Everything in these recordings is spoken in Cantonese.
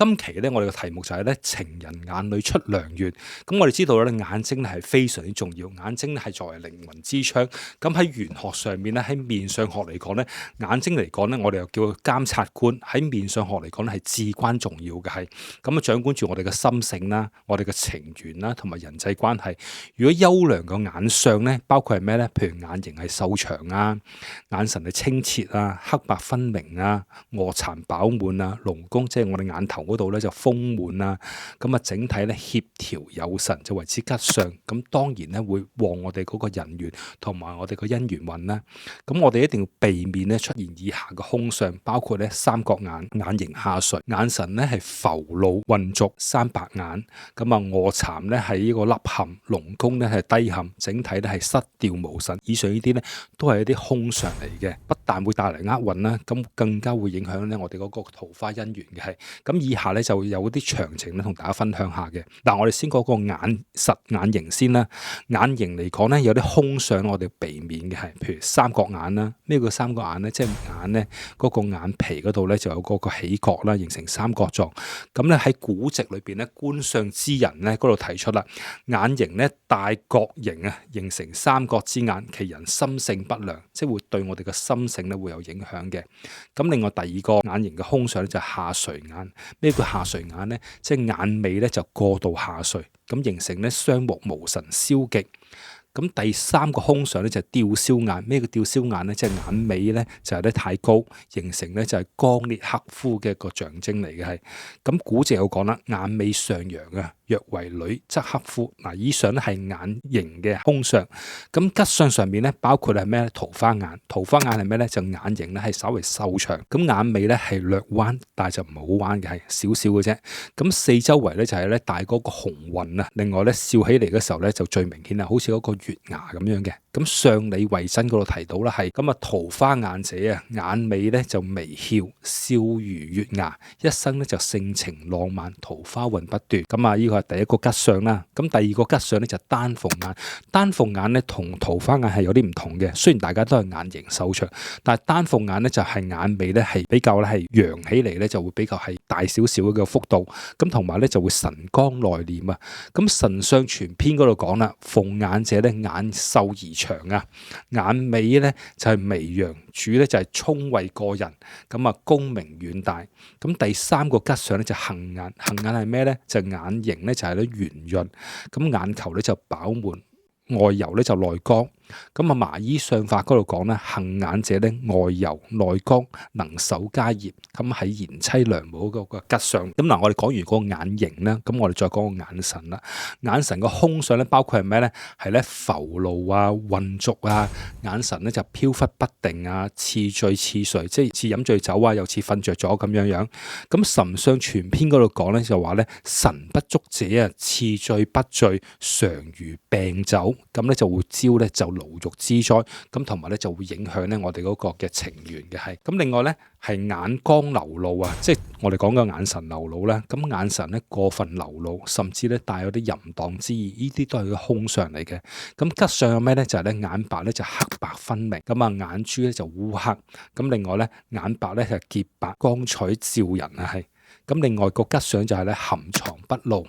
今期咧，我哋嘅題目就係咧情人眼裏出良緣。咁我哋知道咧，眼睛咧係非常之重要，眼睛咧係作為靈魂之窗。咁喺玄學上面咧，喺面相學嚟講咧，眼睛嚟講咧，我哋又叫佢監察官。喺面相學嚟講咧，係至關重要嘅係。咁啊，掌管住我哋嘅心性啦，我哋嘅情緣啦，同埋人際關係。如果優良嘅眼相咧，包括係咩咧？譬如眼型係瘦長啊，眼神係清澈啊，黑白分明啊，臥蠶飽滿啊，龍宮即係我哋眼頭嗰度咧就豐滿啊，咁啊整體咧協調有神就為之吉相，咁當然咧會旺我哋嗰個人緣同埋我哋個姻緣運啦。咁我哋一定要避免咧出現以下嘅凶相，包括咧三角眼、眼型下垂、眼神咧係浮露混濁、三白眼，咁啊臥蠶咧係呢個凹陷，龍宮咧係低陷，整體咧係失調無神。以上呢啲咧都係一啲凶相嚟嘅，不但會帶嚟厄運啦，咁更加會影響咧我哋嗰個桃花姻緣嘅係。咁以下咧就有啲詳情咧同大家分享下嘅。嗱，我哋先講個眼型先啦。眼型嚟講咧，有啲凶相我哋避免嘅係，譬如三角眼啦。咩叫三角眼咧？即係眼咧嗰個眼皮嗰度咧就有嗰個起角啦，形成三角狀。咁咧喺古籍裏邊咧，觀相之人咧嗰度提出啦，眼型咧大角形啊，形成三角之眼，其人心性不良，即係會對我哋嘅心性咧會有影響嘅。咁另外第二個眼型嘅凶相咧就係下垂眼。咩叫下垂眼咧？即係眼尾咧就過度下垂，咁形成咧雙目無神、消極。咁第三個凶相咧就係吊銷眼。咩叫吊銷眼咧？即係眼尾咧就係咧太高，形成咧就係剛烈克夫嘅一個象徵嚟嘅係。咁古籍有講啦，眼尾上揚啊，若為女則克夫。嗱，以上咧係眼型嘅凶相。咁吉相上面咧包括係咩咧？桃花眼。桃花眼係咩咧？就眼型咧係稍微瘦長，咁眼尾咧係略彎，但係就唔係好彎嘅，係少少嘅啫。咁四周圍咧就係咧大嗰個紅暈啊。另外咧笑起嚟嘅時候咧就最明顯啦，好似嗰個月牙咁樣嘅。咁相理為真嗰度提到啦，係咁啊，桃花眼者啊，眼尾咧就微翹，笑如月牙，一生咧就性情浪漫，桃花運不斷。咁啊，呢個係第一個吉相啦。咁第二個吉相咧就丹鳳眼。丹鳳眼咧同桃花眼係有啲唔同嘅，雖然大家都係眼型瘦長，但係丹鳳眼咧就係眼尾咧係比較咧係揚起嚟咧就會比較係大少少嘅幅度，咁同埋咧就會神光內斂啊。咁神相全篇嗰度講啦，鳳眼者咧眼瘦而長啊，眼尾咧就係微揚，主咧就係聰慧過人，咁啊功名遠大。咁第三個吉相咧就杏眼。杏眼係咩咧？就眼型咧就係咧圓潤，咁眼球咧就飽滿，外柔咧就內剛。咁啊麻衣相法嗰度講咧，杏眼者咧外柔內剛，能守家業，咁喺賢妻良母嗰個吉相。咁嗱，我哋講完嗰個眼型啦，咁我哋再講個眼神啦。眼神個凶相咧包括係咩咧？係咧浮露啊、混濁啊，眼神咧就飄忽不定啊，似醉似睡，即係似飲醉酒啊，又似瞓着咗咁樣樣。咁神相全篇嗰度講咧就話咧，神不足者啊，似醉不醉，常如病酒，咁咧就會招咧就牢獄之災，咁同埋咧就會影響咧我哋嗰個嘅情緣嘅係。咁另外咧係眼光流露啊，即係我哋講嘅眼神流露咧。咁眼神咧過分流露，甚至咧帶有啲淫蕩之意，呢啲都係個凶相嚟嘅。咁吉相有咩咧？就係咧眼白咧就黑白分明，咁啊眼珠咧就烏黑。咁另外咧眼白咧就潔白光彩照人啊係。咁另外個吉相就係咧含藏不露，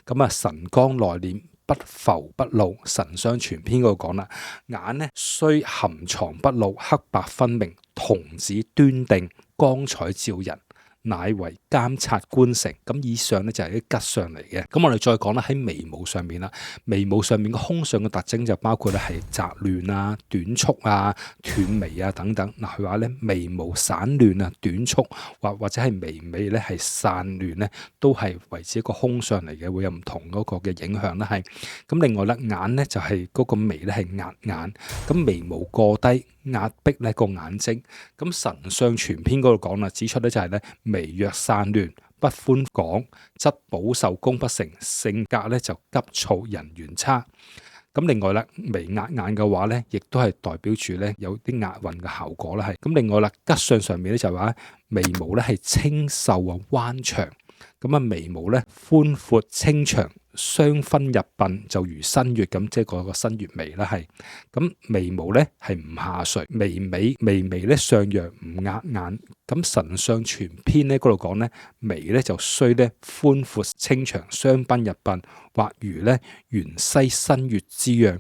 咁啊神光內斂，不浮不露。神相全篇嗰度講啦，眼呢雖含藏不露，黑白分明，瞳子端定，光彩照人，乃為監察官城。咁以上咧就係啲吉相嚟嘅。咁我哋再講啦，喺眉毛上面啦，眉毛上面個凶相嘅特徵就包括咧係雜亂啊、短促啊、斷眉啊等等。嗱，佢話咧眉毛散亂啊、短促或者係眉尾咧係散亂咧，都係為之一個凶相嚟嘅，會有唔同嗰個嘅影響啦。係咁，另外咧眼咧就係嗰個眉咧係壓眼，咁眉毛過低壓迫咧個眼睛。咁神相全篇嗰度講啦，指出咧就係咧眉若散亂，不寬廣，則保受功不成，性格咧就急躁，人緣差。咁另外啦，眉壓眼嘅話咧，亦都係代表住咧有啲押韻嘅效果啦。係咁，另外啦，吉相上面咧就係話眉毛咧係清秀啊彎長，咁啊眉毛咧寬闊清長，雙分入鬢，就如新月咁，即係嗰個新月眉啦。係咁眉毛咧係唔下垂，眉尾咧上揚唔壓眼，咁神相傳篇咧嗰度講咧，眉咧就須咧寬闊清長，雙鬢入鬢，或如咧圓西新月之樣。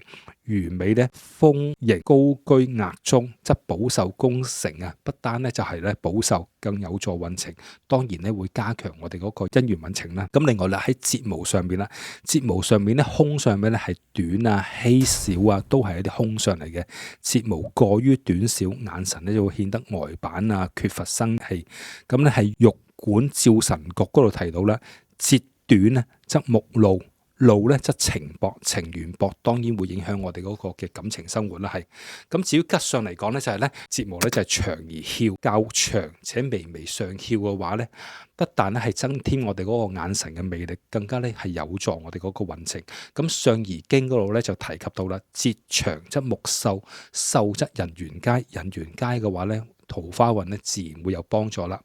魚尾咧豐盈高居額中，則保壽功成啊！不單咧就係咧保壽，更有助運程。當然咧會加強我哋嗰個姻緣運程啦。咁另外咧喺睫毛上邊啦，睫毛上面咧凶相咩咧係短啊、稀少啊，都係一啲凶相嚟嘅。睫毛過於短小，眼神咧就會顯得呆板啊，缺乏生氣。咁咧係玉管照神局嗰度提到啦，睫短啊則目露。露咧則情薄，情緣薄，當然會影響我哋嗰個嘅感情生活啦。係咁，至於吉相嚟講咧，就係咧睫毛咧就係長而翹，較長且微微上翹嘅話咧，不但咧係增添我哋嗰個眼神嘅魅力，更加咧係有助我哋嗰個運程。咁相宜經嗰度咧就提及到啦，睫長則目秀，秀則人緣佳，人緣佳嘅話咧，桃花運咧自然會有幫助啦。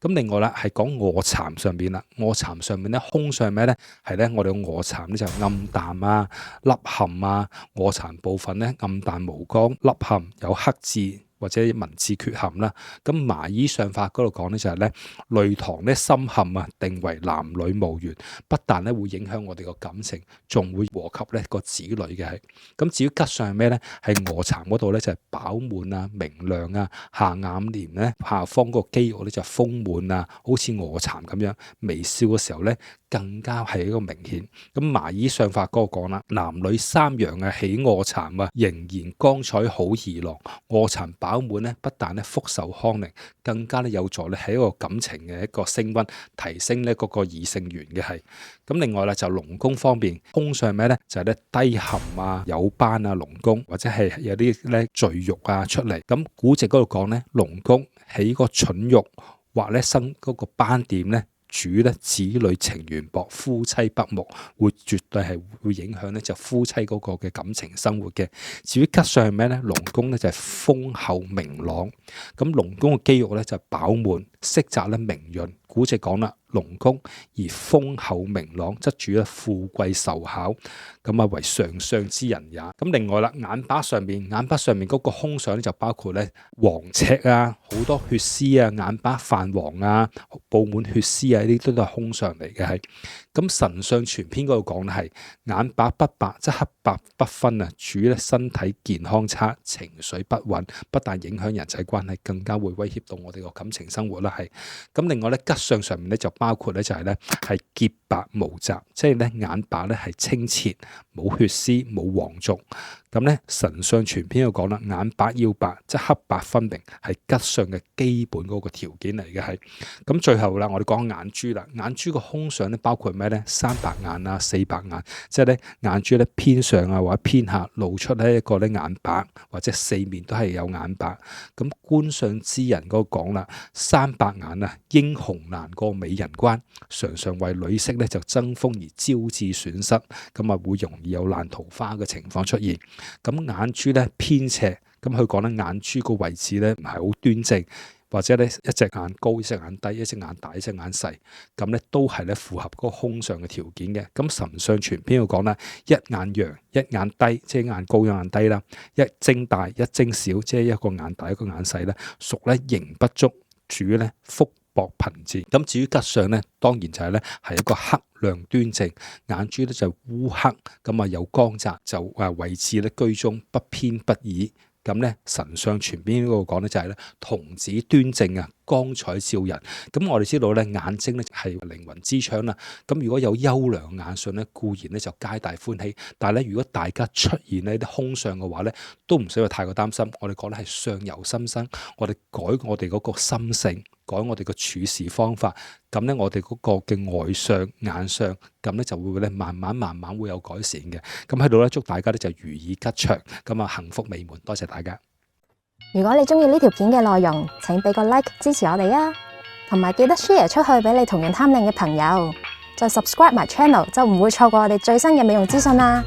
咁另外啦，係講臥蠶上邊啦，臥蠶上面咧凶相咩咧？係咧我哋嘅臥蠶咧就暗淡啊、凹陷啊，臥蠶部分咧暗淡無光、凹陷有黑字或者文字缺陷啦。咁麻衣相法嗰度講咧就係咧淚堂咧深陷啊，定為男女無緣，不但咧會影響我哋個感情，仲會禍及咧個子女嘅係。咁至於吉相係咩咧？係臥蠶嗰度咧就係飽滿啊、明亮啊，下眼簾咧下方嗰個肌肉咧就豐滿啊，好似臥蠶咁樣，微笑嘅時候咧更加係一個明顯。咁麻衣相法嗰個講啦，男女三陽啊喜臥蠶啊，仍然光彩好兒郎。臥蠶飽滿咧，不但咧福壽康寧，更加咧有助咧喺一個感情嘅一個升溫，提升咧嗰個異性緣嘅係。咁另外啦，就龍宮方面，凶相咩咧？就係咧低陷啊、有斑啊，龍宮或者係有啲咧贅肉啊出嚟。咁古籍嗰度講咧，龍宮起個蠢肉或咧生嗰個斑點咧，主咧子女情緣薄，夫妻不睦，會絕對係會影響咧就夫妻嗰個嘅感情生活嘅。至於吉相係咩咧？龍宮咧就係豐厚明朗，咁龍宮嘅肌肉咧就飽滿，色澤咧明潤。古籍講啦，龍宮而豐厚明朗，則主咧富貴壽巧，咁啊為上相之人也。咁另外啦，眼白上面嗰個凶相咧就包括咧黃赤啊，好多血絲啊，眼白泛黃啊，布滿血絲啊，呢啲都係凶相嚟嘅係。咁神相傳篇嗰度講咧係眼白不白，即黑白不分啊，主咧身體健康差，情緒不穩，不但影響人際關係，更加會威脅到我哋個感情生活啦係。咁另外咧吉相上面咧就包括咧就係咧係潔白無雜，即係咧眼白咧係清澈，冇血絲，冇黃濁。咁咧神相傳篇又講啦，眼白要白，即黑白分明，係吉相嘅基本嗰個條件嚟嘅係。咁最後啦，我哋講眼珠啦，眼珠個凶相咧包括咩咧？三白眼啊、四白眼，即係咧眼珠咧偏上啊或者偏下，露出呢一個咧眼白，或者四面都係有眼白。咁觀相之人嗰個講啦，三白眼啊，英雄難過美人關，常常為女色咧就爭鋒而招致損失，咁啊會容易有爛桃花嘅情況出現。咁眼珠咧偏斜，咁佢講咧眼珠個位置咧唔係好端正，或者咧一隻眼高一隻眼低，一隻眼大一隻眼細，咁咧都係咧符合嗰個凶相嘅條件嘅。咁神相傳篇度講啦，一眼陽一眼低，即係眼高一眼低啦，一睛大一睛小，即係一個眼大一個眼細咧，屬咧形不足，主咧福薄貧賤。咁至於吉相咧，當然就係咧係一個黑亮端正，眼珠咧就烏黑，咁啊有光澤，就位置咧居中，不偏不倚。咁咧神相傳篇嗰度講咧就係咧童子端正啊，光彩照人。咁我哋知道咧眼睛咧係靈魂之窗啦。咁如果有優良眼相咧，固然咧就皆大歡喜。但係咧如果大家出現呢啲凶相嘅話咧，都唔使話太過擔心。我哋講咧係相由心生，我哋改我哋嗰個心性，改我哋個處事方法。咁咧我哋嗰個嘅外相眼相，咁咧就會咧慢慢會有改善嘅。咁喺度咧祝大家咧就如意吉祥，咁啊幸福美滿。多謝大家。如果你中意呢條片嘅內容，請俾個 like 支持我哋啊，同埋記得 share 出去俾你同樣貪靚嘅朋友，再 subscribe 埋 channel 就唔會錯過我哋最新嘅美容資訊啦。